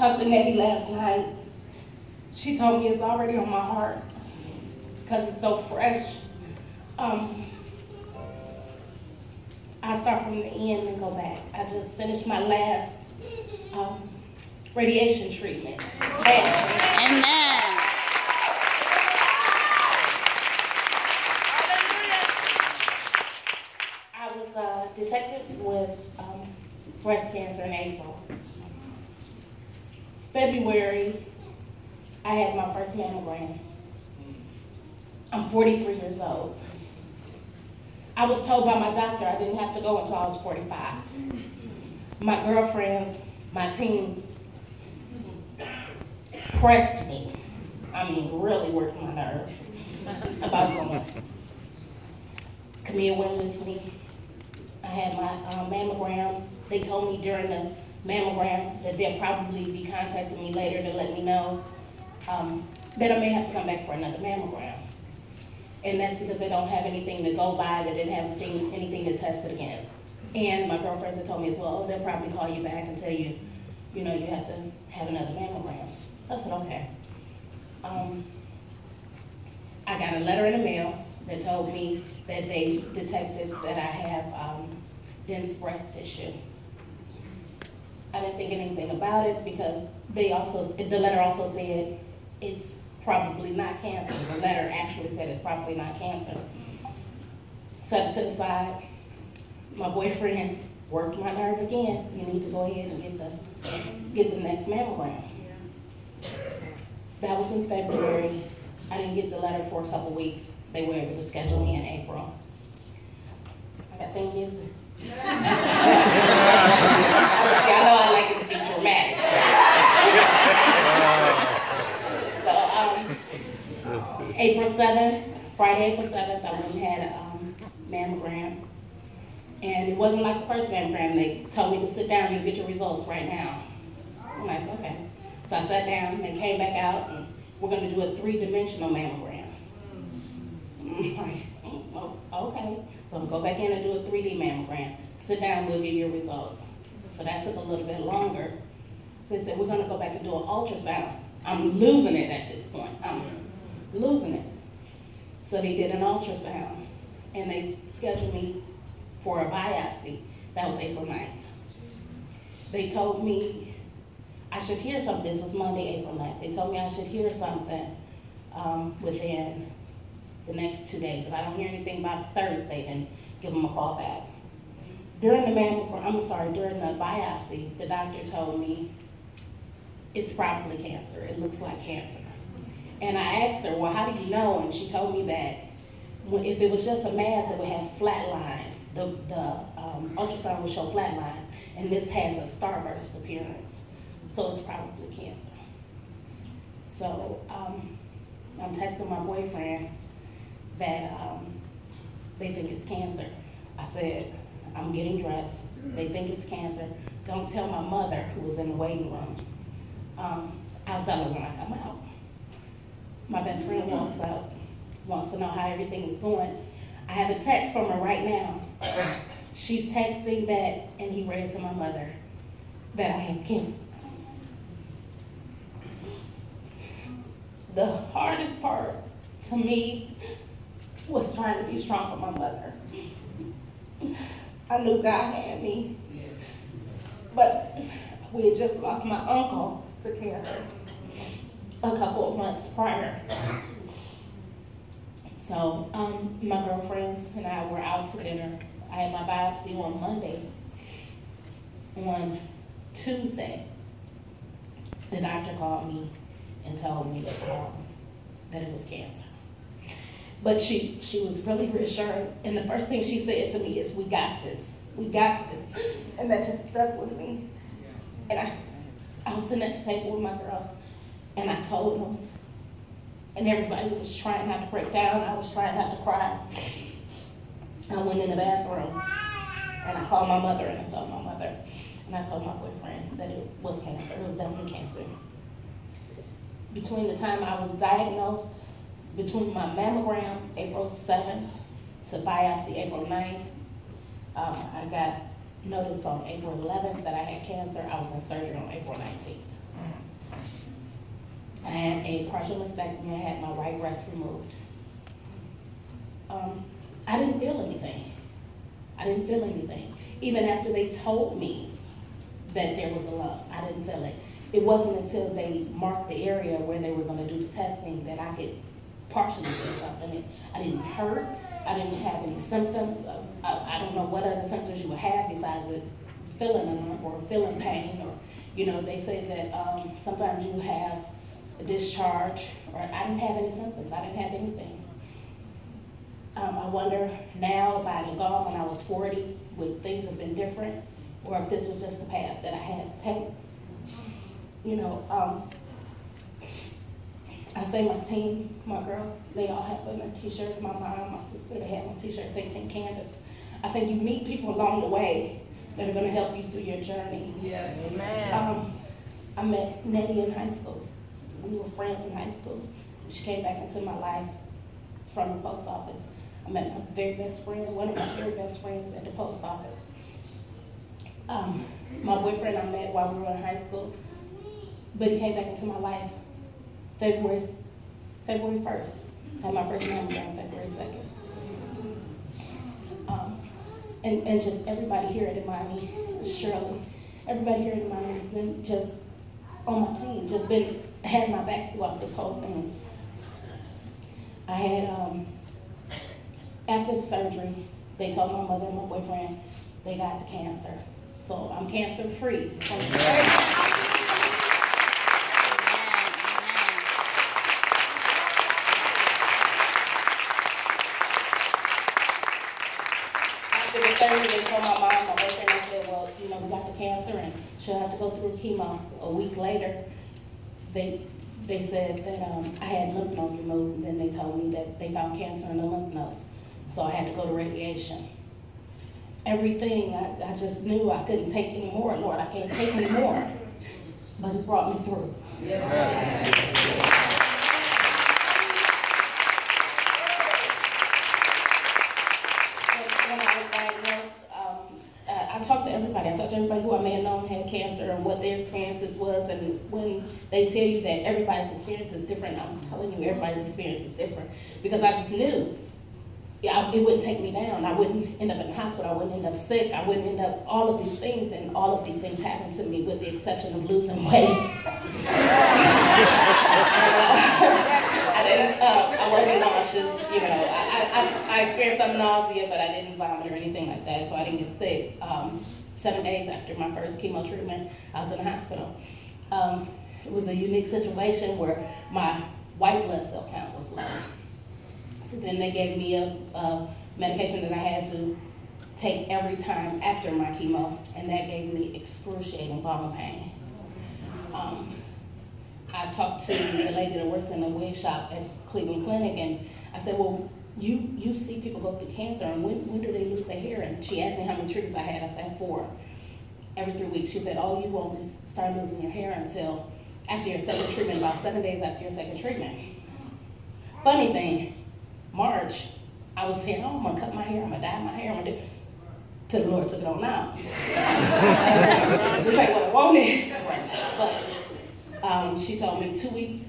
talked to Nettie last night. She told me it's already on my heart because it's so fresh. I start from the end and go back. I just finished my last radiation treatment. Amen. I was detected with breast cancer in April. February, I had my first mammogram. I'm 43 years old. I was told by my doctor I didn't have to go until I was 45. My girlfriends, my team, pressed me. I mean, really worked my nerve about going. Camille went with me. I had my mammogram. They told me during the mammogram that they'll probably be contacting me later to let me know that I may have to come back for another mammogram. And that's because they don't have anything to go by, they didn't have anything to test it against. And my girlfriends had told me as well, oh, they'll probably call you back and tell you, you know, you have to have another mammogram. I said, okay. I got a letter in the mail that told me that they detected that I have dense breast tissue. I didn't think anything about it because the letter also said it's probably not cancer. The letter actually said it's probably not cancer. Set it to the side. My boyfriend worked my nerve again. You need to go ahead and get the next mammogram. That was in February. I didn't get the letter for a couple weeks. They were able to schedule me in April. I got things missing. I know I like it to be dramatic. So, April 7th, Friday, April 7th, I went and had a mammogram. And it wasn't like the first mammogram. They told me to sit down, you'll get your results right now. I'm like, okay. So I sat down, they came back out, and we're gonna do a 3-dimensional mammogram. I'm like, okay. So I'll go back in and do a 3D mammogram. Sit down, we'll get your results. So that took a little bit longer. So they said, we're gonna go back and do an ultrasound. I'm losing it at this point. I'm losing it. So they did an ultrasound, and they scheduled me for a biopsy. That was April 9th. They told me I should hear something. This was Monday, April 9th. They told me I should hear something within the next 2 days. If I don't hear anything by Thursday, then give them a call back. During the biopsy, the doctor told me it's probably cancer. It looks like cancer. And I asked her, well, how do you know? And she told me that if it was just a mass, it would have flat lines. The ultrasound would show flat lines, and this has a starburst appearance. So it's probably cancer. So I'm texting my boyfriend that they think it's cancer. I said, I'm getting dressed. They think it's cancer. Don't tell my mother, who was in the waiting room. I'll tell her when I come out. My best friend wants to know how everything is going. I have a text from her right now. She's texting that, and he read to my mother that I have cancer. The hardest part to me was trying to be strong for my mother. I knew God had me, but we had just lost my uncle to cancer a couple of months prior. So my girlfriends and I were out to dinner. I had my biopsy on Monday. On Tuesday, the doctor called me and told me that it was cancer. But she was really reassuring, and the first thing she said to me is, we got this. We got this. And that just stuck with me. And I was sitting at the table with my girls, and I told them, and everybody was trying not to break down. I was trying not to cry. I went in the bathroom, and I called my mother, and I told my mother, and I told my boyfriend that it was cancer. It was definitely cancer. Between the time I was diagnosed, between my mammogram, April 7th, to biopsy, April 9th, I got notice on April 11th that I had cancer. I was in surgery on April 19th. a partial mastectomy. I had my right breast removed. I didn't feel anything. I didn't feel anything. Even after they told me that there was a lump, I didn't feel it. It wasn't until they marked the area where they were going to do the testing that I could partially feel something. I didn't hurt. I didn't have any symptoms. I don't know what other symptoms you would have besides it feeling a lump or feeling pain, or, you know, they say that sometimes you have a discharge, or I didn't have any symptoms. I didn't have anything. I wonder now if I had gone when I was 40, would things have been different, or if this was just the path that I had to take. You know, I say my team, my girls, they all have on their t-shirts. My mom, my sister, they have on t-shirts say Team Candace. I think you meet people along the way that are going to help you through your journey. Yes. Amen. I met Nettie in high school. We were friends in high school. She came back into my life from the post office. I met my very best friend, one of my very best friends at the post office. My boyfriend I met while we were in high school, but he came back into my life February 1st. I had my first mammogram February 2nd. And just everybody here at Imani, Shirley, everybody here at Imani has been just on my team, just had my back throughout this whole thing. I had, after the surgery, they told my mother and my boyfriend they got the cancer. So I'm cancer free. After the surgery, they told my mom, my boyfriend, I said, well, you know, we got the cancer and she'll have to go through chemo. A week later, they said that I had lymph nodes removed, and then they told me that they found cancer in the lymph nodes. So I had to go to radiation. Everything, I just knew I couldn't take any more, Lord, I can't take any more. But He brought me through. Yes. I talked to everybody who I may have known had cancer and what their experiences was, and when they tell you that everybody's experience is different, I'm telling you everybody's experience is different, because I just knew it wouldn't take me down. I wouldn't end up in the hospital, I wouldn't end up sick, I wouldn't end up all of these things, and all of these things happened to me with the exception of losing weight. I wasn't nauseous, you know, I experienced some nausea, but I didn't vomit or anything like that, so I didn't get sick. 7 days after my first chemo treatment, I was in the hospital. It was a unique situation where my white blood cell count was low. So then they gave me a medication that I had to take every time after my chemo, and that gave me excruciating bone pain. I talked to the lady that worked in the wig shop at Cleveland Clinic, and I said, well, you see people go through cancer, and when do they lose their hair? And she asked me how many treatments I had. I said 4. Every 3 weeks. She said, oh, you won't start losing your hair until after your second treatment, about 7 days after your second treatment. Funny thing, March, I was saying, oh, I'm gonna cut my hair, I'm gonna dye my hair, I'm gonna do. Till the Lord took it on now. This ain't what I wanted. But she told me 2 weeks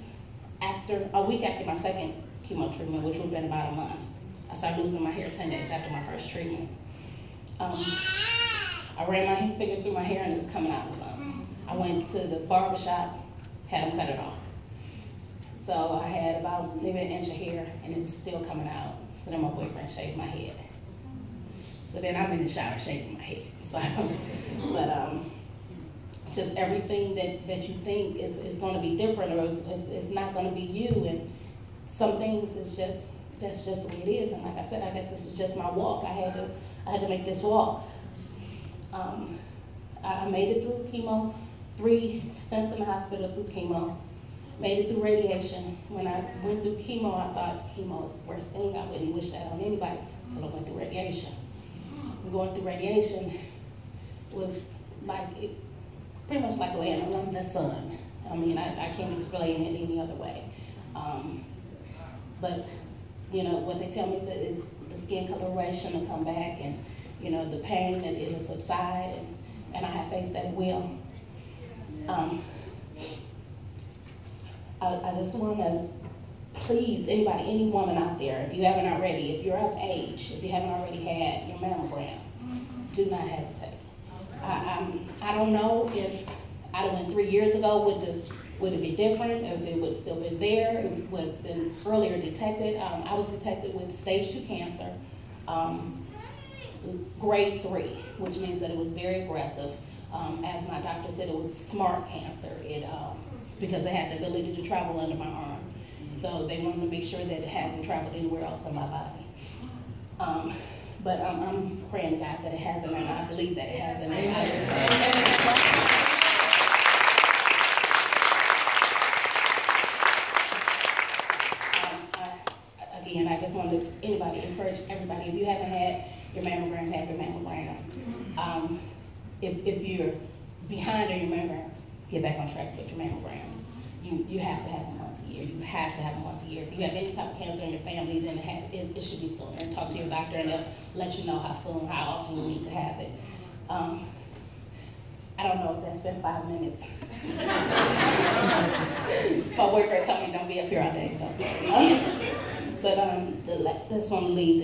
after, a week after my second chemo treatment, which would have been about a month, I started losing my hair 10 days after my first treatment. I ran my fingers through my hair and it was coming out in lumps. I went to the barber shop, had them cut it off. So I had about maybe an inch of hair and it was still coming out. So then my boyfriend shaved my head. So then I'm in the shower shaving my head. So, but just everything that you think is going to be different, or it's not going to be you, and some things is just, that's just the way it is. And like I said, I guess this was just my walk. I had to make this walk. I made it through chemo, 3 stints in the hospital through chemo, made it through radiation. When I went through chemo, I thought chemo is the worst thing. I wouldn't wish that on anybody until I went through radiation. Going through radiation was like, pretty much like laying under the sun. I mean, I can't explain it any other way. But, you know, what they tell me is the skin coloration will come back, and, you know, the pain, that it will subside, and I have faith that it will. I just want to please anybody, any woman out there, if you haven't already, if you're of age, if you haven't already had your mammogram, do not hesitate. I don't know if I'd have went 3 years ago, would it be different? If it would still been there, it would have been earlier detected. I was detected with stage 2 cancer, grade 3, which means that it was very aggressive. As my doctor said, it was smart cancer. Because it had the ability to travel under my arm. So they wanted to make sure that it hasn't traveled anywhere else in my body. But I'm praying to God that it hasn't, and I believe that it hasn't. Again, I just want to encourage everybody, if you haven't had your mammogram, have your mammogram. If you're behind on your mammograms, get back on track with your mammograms. You have to have them once a year. You have to have them once a year. If you have any type of cancer in your family, then it should be sooner. And talk to your doctor, and they'll let you know how soon, how often you need to have it. I don't know if that's been 5 minutes. My boyfriend told me don't be up here all day, so. But just want to leave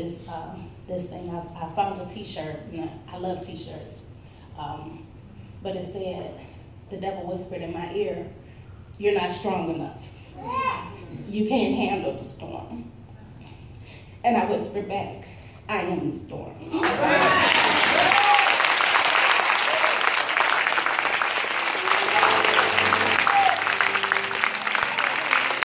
this thing. I found a T-shirt. I love T-shirts. But it said, the devil whispered in my ear, "You're not strong enough. You can't handle the storm." And I whispered back, "I am the storm."